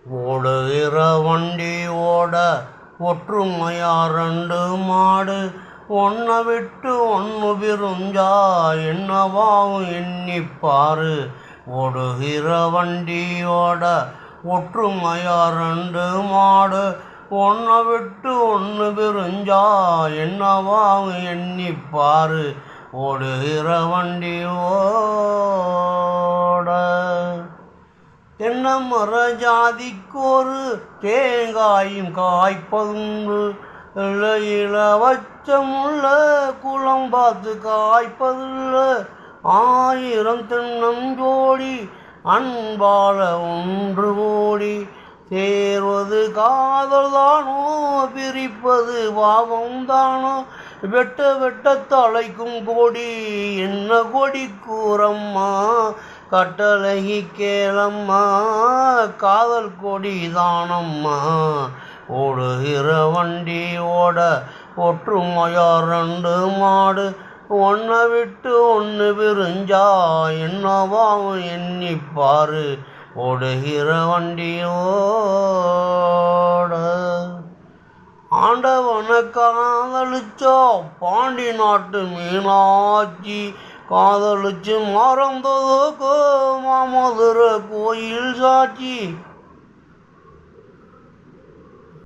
ஓடுகிற வண்டி ஓட ஒற்றுமையா ரெண்டு மாடு ஒன்றை விட்டு ஒன்று பிரிஞ்சா என்னவாவும் எண்ணிப்பாரு. ஓடுகிற வண்டியோட ஒற்றுமையா ரெண்டு மாடு ஒன்றை விட்டு ஒன்று பிரிஞ்சா என்னவாவும் எண்ணிப்பாரு. ஓடுகிற வண்டியோட தென்னை மர ஜாதிக்கொரு தேங்காயும் காய்ப்பதுண்டு. இலையில வச்சமுள்ள குளம் பார்த்து காய்ப்பதில்லை. 1000 தென்னஞ்சோடி அன்பால ஒன்று ஓடி சேர்வது காதல் தானோ, பிரிப்பது பாவம் தானோ. வெட்ட வெட்ட தலைக்கும் கொடி என்ன கொடி கூறம்மா, கட்டளகி கேளம்மா, காதல் கொடி தானம்மா. ஓடுகிற வண்டியோட ஒற்றுமையா ரெண்டு மாடு ஒன்றை விட்டு ஒன்று பிரிஞ்சா என்னவாவும் எண்ணிப்பாரு. ஓடுகிற வண்டியோட ஆண்டவனை காதலிச்சா பாண்டி நாட்டு மீனாட்சி, காதலிச்சு மறந்ததுக்கு மாமதுரை கோயில் சாட்சி.